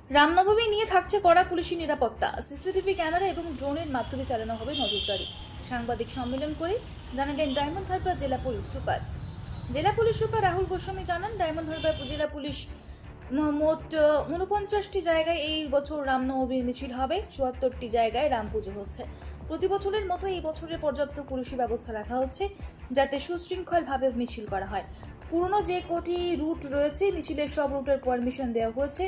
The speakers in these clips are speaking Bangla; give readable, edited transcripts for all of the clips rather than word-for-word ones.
রামনবমী নিয়ে থাকছে কড়া পুলিশি নিরাপত্তা, সিসিটিভি ক্যামেরা এবং ড্রোনের মাধ্যমে চালানো হবে নজরদারি। সাংবাদিক সম্মেলন করে জানালেন ডায়মন্ড হারবার জেলা পুলিশ সুপার। জেলা পুলিশ সুপার রাহুল গোস্বামী জানান, ডায়মন্ড হারবার জেলা পুলিশ মোট 49টি জায়গায় এই বছর রামনবমীর মিছিল হবে। 74টি জায়গায় রাম পুজো হচ্ছে। প্রতি বছরের মতো এই বছরের পর্যাপ্ত পুলিশি ব্যবস্থা রাখা হচ্ছে যাতে সুশৃঙ্খলভাবে মিছিল করা হয়। পুরনো যে কটি রুট রয়েছে মিছিলের সব রুটের পারমিশন দেওয়া হয়েছে।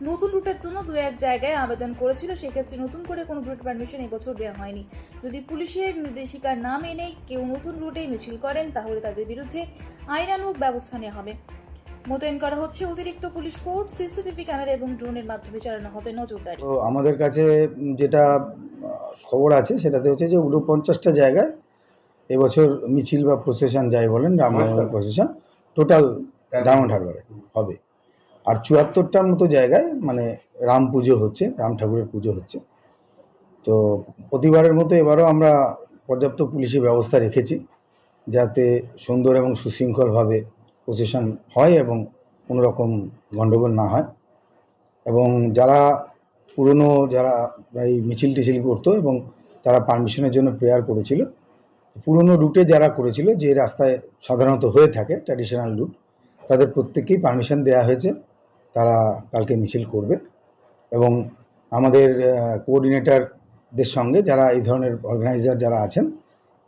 নতুন রুটের জন্য দু এক জায়গায় আবেদন করেছিল, সেক্ষেত্রে নতুন করে কোনো রুট পারমিশন এবছর দেওয়া হয়নি। যদি পুলিশের নির্দেশিকা না মেনে কেউ নতুন রুটে মিছিল করেন তাহলে তাদের বিরুদ্ধে আইনানুগ ব্যবস্থা নেওয়া হবে। মোতায়েন করা হচ্ছে অতিরিক্ত পুলিশ ফোর্স, সিসিটিভি ক্যামেরা এবং ড্রোনের মাধ্যমে চালানো হবে নজরদারি। তো আমাদের কাছে যেটা খবর আছে সেটাতে হচ্ছে যে 49টা জায়গায় এবছর মিছিল বা প্রসেশন যাই বলেন, রামনবমী প্রসেশন টোটাল ডায়মন্ড হারবারে হবে। আর 74টার মতো জায়গায় মানে রাম পুজো হচ্ছে, রাম ঠাকুরের পুজো হচ্ছে। তো প্রতিবারের মতো এবারও আমরা পর্যাপ্ত পুলিশি ব্যবস্থা রেখেছি যাতে সুন্দর এবং সুশৃঙ্খলভাবে প্রসেশন হয় এবং কোনো রকম গণ্ডগোল না হয়। এবং যারা যারা এই মিছিল টিছিল করতো এবং তারা পারমিশনের জন্য প্রেয়ার করেছিল, পুরনো রুটে যারা করেছিল, যে রাস্তায় সাধারণত হয়ে থাকে ট্র্যাডিশনাল রুট, তাদের প্রত্যেককেই পারমিশন দেওয়া হয়েছে। তারা কালকে মিছিল করবে এবং আমাদের কোঅর্ডিনেটরদের সঙ্গে যারা এই ধরনের অর্গানাইজার যারা আছেন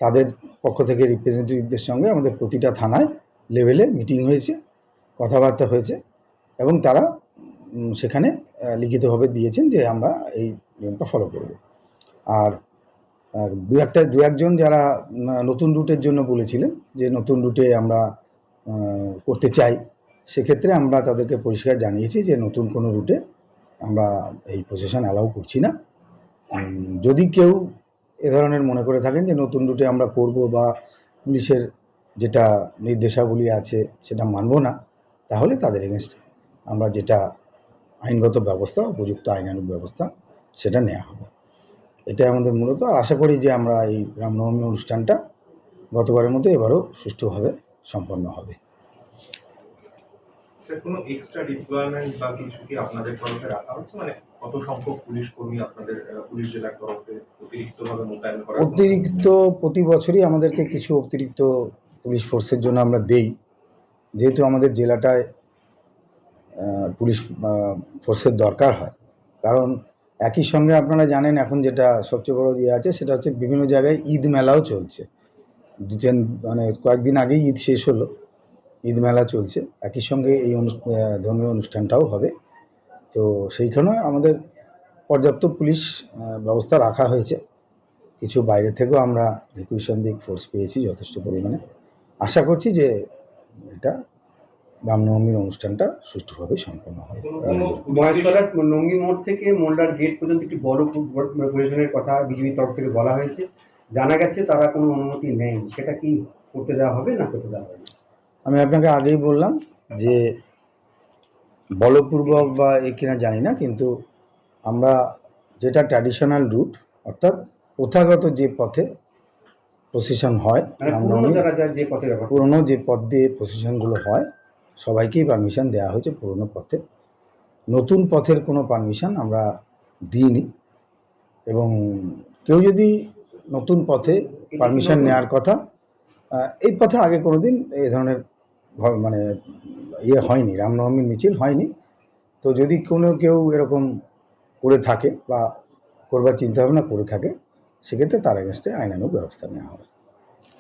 তাদের পক্ষ থেকে রিপ্রেজেন্টেটিভদের সঙ্গে আমাদের প্রতিটা থানায় লেভেলে মিটিং হয়েছে, কথাবার্তা হয়েছে এবং তারা সেখানে লিখিতভাবে দিয়েছেন যে আমরা এই নিয়মটা ফলো করব। আর দু একজন যারা নতুন রুটের জন্য বলেছিলেন যে নতুন রুটে আমরা করতে চাই, সেক্ষেত্রে আমরা তাদেরকে পরিষ্কার জানিয়েছি যে নতুন কোনো রুটে আমরা এই প্রসেশন অ্যালাউ করছি না। যদি কেউ এ ধরনের মনে করে থাকেন যে নতুন রুটে আমরা করব বা পুলিশের যেটা নির্দেশাবলী আছে সেটা মানব না, তাহলে তাদের এগেনস্ট আমরা যেটা আইনগত ব্যবস্থা, উপযুক্ত আইনানুগ ব্যবস্থা সেটা নেওয়া হবে। এটা আমাদের মূলত। আর আশা করি যে আমরা এই রামনবমী অনুষ্ঠানটা গতবারের মতো এবারও সুষ্ঠুভাবে সম্পন্ন হবে। স্যার, কোনো এক্সট্রা ডিপ্লয়মেন্ট বা কিছু কি আপনাদের তরফে রাখা হচ্ছে? মানে কত সংখ্যক পুলিশ কর্মী আপনাদের পুলিশ জেলার তরফে অতিরিক্তভাবে মোতায়েন করা? অতিরিক্ত প্রতি বছরই আমাদেরকে কিছু অতিরিক্ত পুলিশ ফোর্সের জন্য আমরা দেই, যেহেতু আমাদের জেলাটায় পুলিশ ফোর্সের দরকার হয়। কারণ একই সঙ্গে আপনারা জানেন এখন যেটা সবচেয়ে বড় ইয়ে আছে সেটা হচ্ছে বিভিন্ন জায়গায় ঈদ মেলাও চলছে। মানে কয়েকদিন আগেই ঈদ শেষ হলো, ঈদ মেলা চলছে, একই সঙ্গে এই ধর্মীয় অনুষ্ঠানটাও হবে। তো সেইখানে আমাদের পর্যাপ্ত পুলিশ ব্যবস্থা রাখা হয়েছে। কিছু বাইরে থেকেও আমরা রিকুইশন দিক ফোর্স পেয়েছি যথেষ্ট পরিমাণে। আশা করছি যে এটা রামনবমীর অনুষ্ঠানটা সুষ্ঠুভাবে সম্পন্ন হবে। মহেশতলার নঙ্গি মোড় থেকে মোল্লার গেট পর্যন্ত একটি বড় প্রয়োজনের কথা বিজেপির তরফ থেকে বলা হয়েছে। জানা গেছে তারা কোনো অনুমতি নেই, সেটা কি করতে দেওয়া হবে না করতে দেওয়া হবে? আমি আপনাকে আগেই বললাম যে বলপূর্বক বা এই কিনা জানি না, কিন্তু আমরা যেটা ট্র্যাডিশনাল রুট অর্থাৎ প্রথাগত যে পথে প্রসেশন হয়, পুরনো যে পথ দিয়ে প্রসেশনগুলো হয়, সবাইকেই পারমিশন দেওয়া হয়েছে পুরনো পথে। নতুন পথের কোনো পারমিশন আমরা দিইনি। এবং কেউ যদি নতুন পথে পারমিশন নেওয়ার কথা, এই পথে আগে কোনো দিন এই ধরনের মানে ইয়ে হয়নি, রামনবমীর মিছিল হয়নি। তো যদি কেউ এরকম করে থাকে বা করবার চিন্তাভাবনা করে থাকে, সেক্ষেত্রে তার এগেনস্টে আইনানুগ ব্যবস্থা নেওয়া হবে।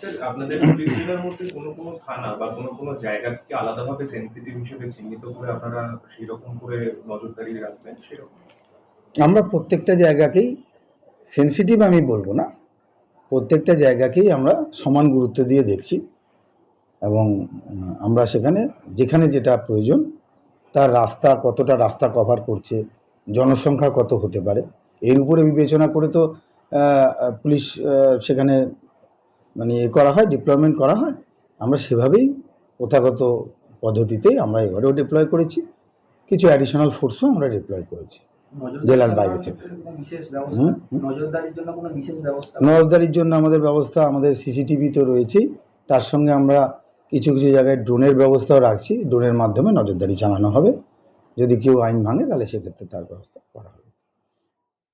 স্যার, আপনাদের পুলিশ জেলার মধ্যে কোনো থানা বা কোনো জায়গাকে আলাদাভাবে সেনসিটিভ হিসেবে চিহ্নিত করে আপনারা সেই রকম করে নজরদারি রাখবেন? সেরকম আমরা প্রত্যেকটা জায়গাকেই সেনসিটিভ আমি বলবো না, প্রত্যেকটা জায়গাকেই আমরা সমান গুরুত্ব দিয়ে দেখছি এবং আমরা যেখানে যেটা প্রয়োজন, তার কতটা রাস্তা কভার করছে, জনসংখ্যা কত হতে পারে, এর উপরে বিবেচনা করে তো পুলিশ সেখানে মানে করা হয়, ডিপ্লয়মেন্ট করা হয়। আমরা সেভাবেই প্রথাগত পদ্ধতিতেই আমরা এবারেও ডিপ্লয় করেছি। কিছু অ্যাডিশনাল ফোর্সও আমরা ডিপ্লয় করেছি জেলার বাইরে থেকে। নজরদারির জন্য আমাদের ব্যবস্থা, আমাদের সিসিটিভি তো রয়েছেই, তার সঙ্গে আমরা কিছু জায়গায় ড্রোনের ব্যবস্থাও রাখছি। ড্রোনের মাধ্যমে নজরদারি চালানো হবে যদি কেউ আইন ভাঙে তাহলে সেক্ষেত্রে তার ব্যবস্থা করা হবে।